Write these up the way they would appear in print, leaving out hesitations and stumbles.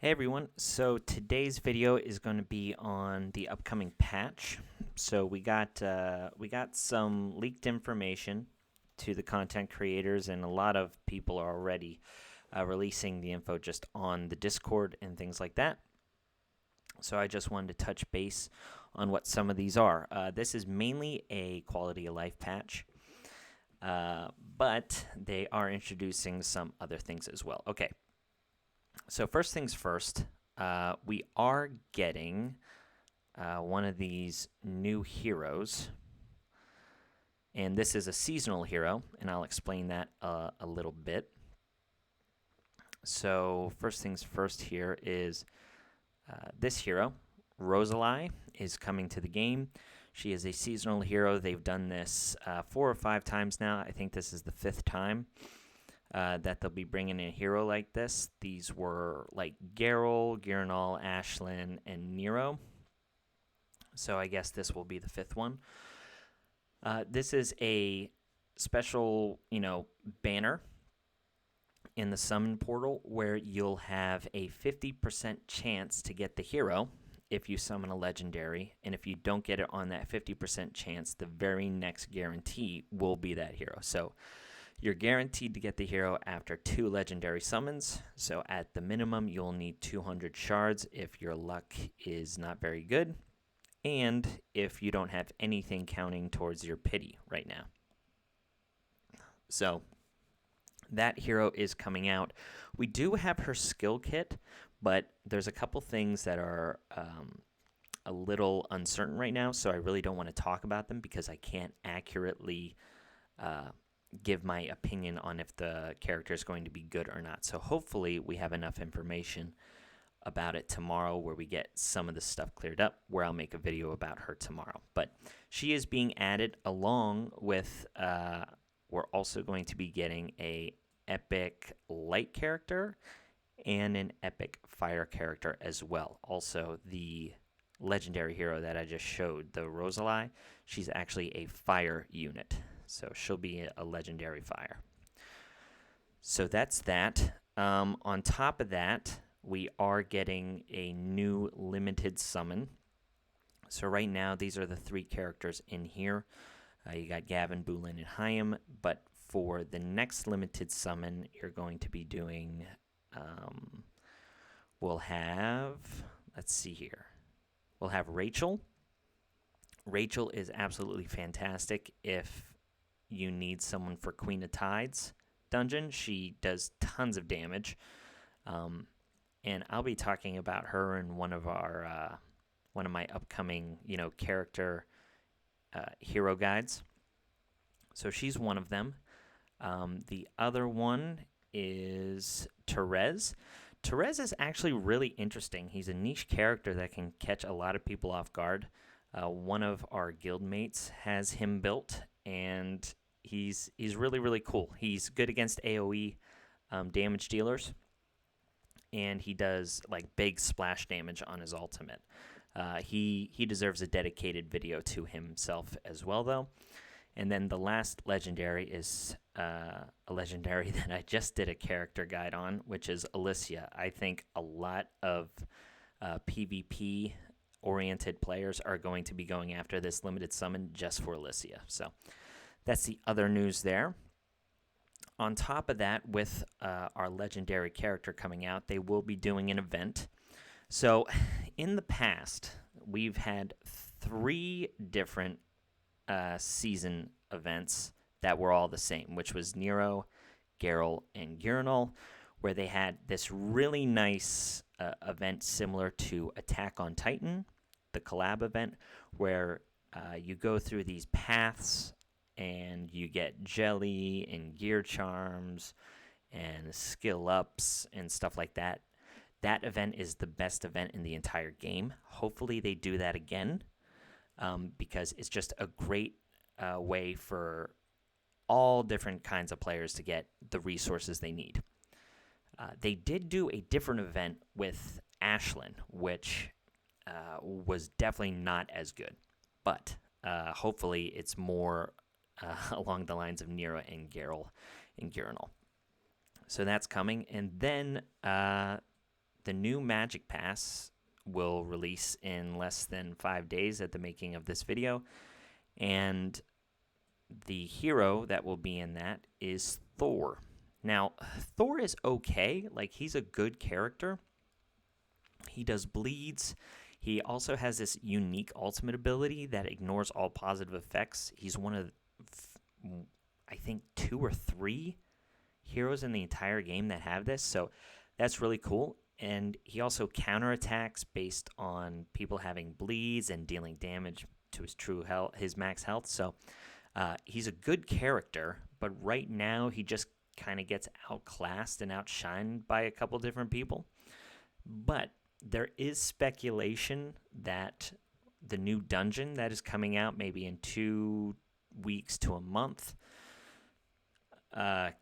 Hey everyone, so today's video is going to be on the upcoming patch. So we got some leaked information to the content creators, and a lot of people are already releasing the info just on the Discord and things like that. So I just wanted to touch base on what some of these are. This is mainly a quality of life patch, but they are introducing some other things as well. Okay. So first things first, we are getting one of these new heroes, and this is a seasonal hero, and I'll explain that a little bit. So first things first here is this hero, Rosalie, is coming to the game. She is a seasonal hero. They've done this 4 or 5 times now. I think this is the 5th time. That they'll be bringing in a hero like this. These were like Geralt, Giranol, Ashlyn, and Nero. So I guess this will be the 5th one. This is a special, banner in the summon portal where you'll have a 50% chance to get the hero if you summon a legendary, and if you don't get it on that 50% chance, the very next guarantee will be that hero. So you're guaranteed to get the hero after 2 legendary summons, so at the minimum, you'll need 200 shards if your luck is not very good, and if you don't have anything counting towards your pity right now. So that hero is coming out. We do have her skill kit, but there's a couple things that are a little uncertain right now, so I really don't want to talk about them because I can't accurately give my opinion on if the character is going to be good or not. So hopefully we have enough information about it tomorrow where we get some of the stuff cleared up, where I'll make a video about her tomorrow. But she is being added along with, we're also going to be getting a epic light character and an epic fire character as well. Also, the legendary hero that I just showed, the Rosalie, she's actually a fire unit. So she'll be a legendary fire. So that's that. On top of that, we are getting a new limited summon. So right now, these are the 3 characters in here. You got Gavin, Bulin, and Hayam. But for the next limited summon, you're going to be doing... we'll have... Let's see here. We'll have Rachel. Rachel is absolutely fantastic if you need someone for Queen of Tides dungeon. She does tons of damage, and I'll be talking about her in one of my upcoming character hero guides. So she's one of them. The other one is Therese. Therese is actually really interesting. He's a niche character that can catch a lot of people off guard. One of our guildmates has him built, and he's really, really cool. He's good against AoE damage dealers, and he does like big splash damage on his ultimate. He deserves a dedicated video to himself as well, though. And then the last legendary is a legendary that I just did a character guide on, which is Alicia. I think a lot of PvP-oriented players are going to be going after this limited summon just for Alicia. So that's the other news there. On top of that, with our legendary character coming out, they will be doing an event. So in the past, we've had 3 different season events that were all the same, which was Nero, Geralt, and Giranol, where they had this really nice event similar to Attack on Titan, the collab event, where you go through these paths and you get jelly and gear charms and skill ups and stuff like that. That event is the best event in the entire game. Hopefully they do that again, because it's just a great way for all different kinds of players to get the resources they need. They did do a different event with Ashlyn, which was definitely not as good. But hopefully it's more along the lines of Nero and Geralt and Giranol. So that's coming. And then the new Magic Pass will release in less than 5 days at the making of this video, and the hero that will be in that is Thor. Now, Thor is okay. Like, he's a good character. He does bleeds. He also has this unique ultimate ability that ignores all positive effects. He's one of, I think, 2 or 3 heroes in the entire game that have this, so that's really cool. And he also counterattacks based on people having bleeds and dealing damage to his true health, his max health. So he's a good character, but right now he just kind of gets outclassed and outshined by a couple different people. But there is speculation that the new dungeon that is coming out maybe in 2 weeks to a month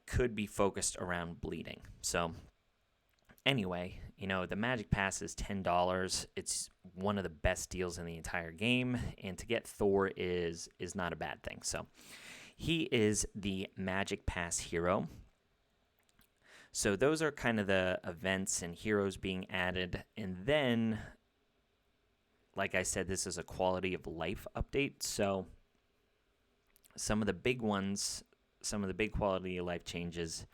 could be focused around bleeding. So anyway, the Magic Pass is $10. It's one of the best deals in the entire game, and to get Thor is not a bad thing. So he is the Magic Pass hero. So those are kind of the events and heroes being added. And then, like I said, this is a quality of life update. So some of the big ones, some of the big quality of life changes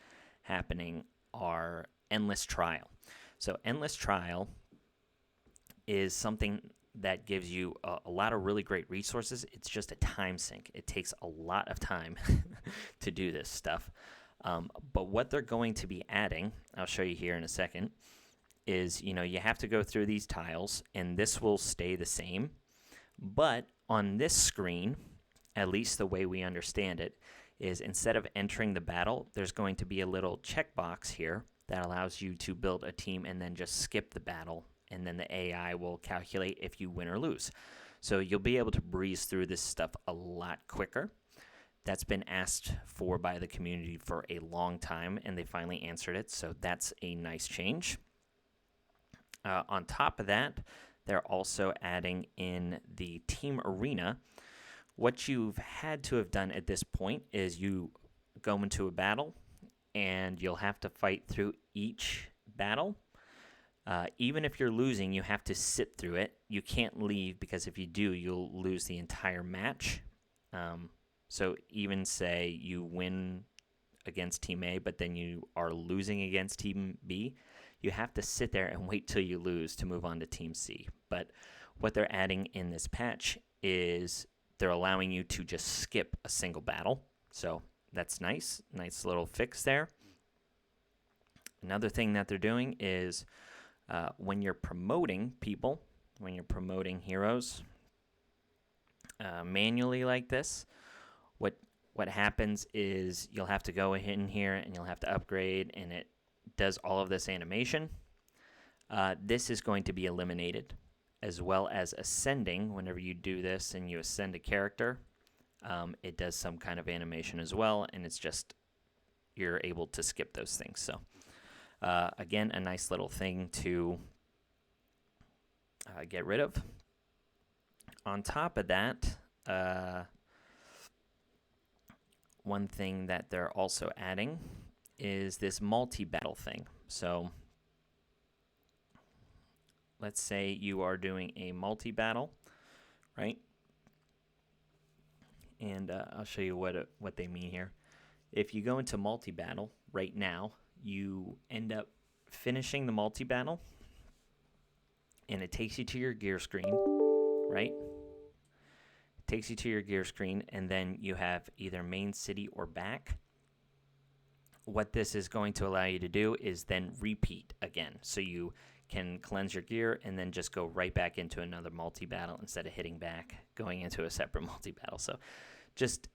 happening are Endless Trial. So Endless Trial is something that gives you a lot of really great resources. It's just a time sink. It takes a lot of time to do this stuff. But what they're going to be adding, I'll show you here in a second, is, you have to go through these tiles, and this will stay the same. But on this screen, at least the way we understand it, is instead of entering the battle, there's going to be a little checkbox here that allows you to build a team and then just skip the battle, and then the AI will calculate if you win or lose. So you'll be able to breeze through this stuff a lot quicker. That's been asked for by the community for a long time, and they finally answered it, so that's a nice change. On top of that, they're also adding in the team arena. What you've had to have done at this point is you go into a battle, and you'll have to fight through each battle. Even if you're losing, you have to sit through it. You can't leave, because if you do, you'll lose the entire match. So even say you win against Team A, but then you are losing against Team B, you have to sit there and wait till you lose to move on to Team C. But what they're adding in this patch is they're allowing you to just skip a single battle. So that's nice. Nice little fix there. Another thing that they're doing is when you're promoting people, when you're promoting heroes manually like this, what happens is you'll have to go in here and you'll have to upgrade, and it does all of this animation. This is going to be eliminated, as well as ascending. Whenever you do this and you ascend a character, it does some kind of animation as well, and it's just you're able to skip those things. So again, a nice little thing to get rid of. On top of that, one thing that they're also adding is this multi-battle thing. So let's say you are doing a multi-battle, right? And I'll show you what they mean here. If you go into multi-battle right now, you end up finishing the multi-battle, and it takes you to your gear screen, right? It takes you to your gear screen, and then you have either main city or back. What this is going to allow you to do is then repeat again. So you can cleanse your gear and then just go right back into another multi-battle instead of hitting back, going into a separate multi-battle. So just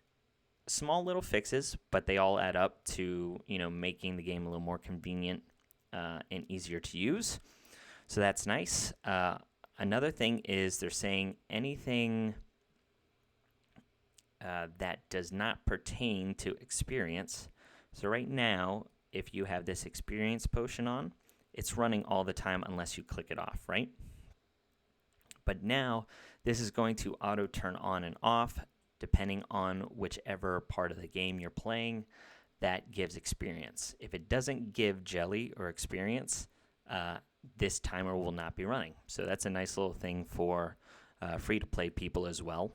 small little fixes, but they all add up to, making the game a little more convenient and easier to use. So that's nice. Another thing is they're saying anything that does not pertain to experience. So right now, if you have this experience potion on, it's running all the time unless you click it off, right? But now this is going to auto turn on and off depending on whichever part of the game you're playing that gives experience. If it doesn't give jelly or experience, this timer will not be running. So that's a nice little thing for free-to-play people as well.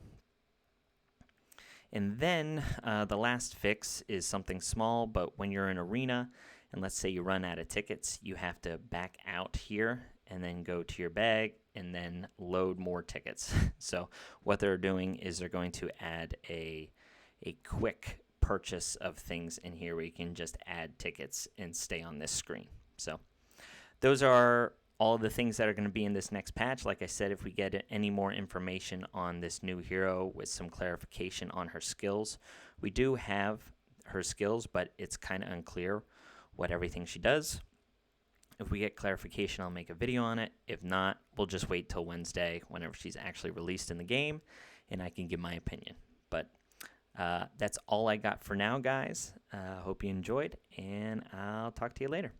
And then the last fix is something small, but when you're in Arena, and let's say you run out of tickets, you have to back out here and then go to your bag and then load more tickets. So what they're doing is they're going to add a quick purchase of things in here where you can just add tickets and stay on this screen. So those are all the things that are going to be in this next patch. Like I said, if we get any more information on this new hero with some clarification on her skills, we do have her skills, but it's kind of unclear what everything she does. If we get clarification, I'll make a video on it. If not, we'll just wait till Wednesday whenever she's actually released in the game, and I can give my opinion. But that's all I got for now, guys. Hope you enjoyed, and I'll talk to you later.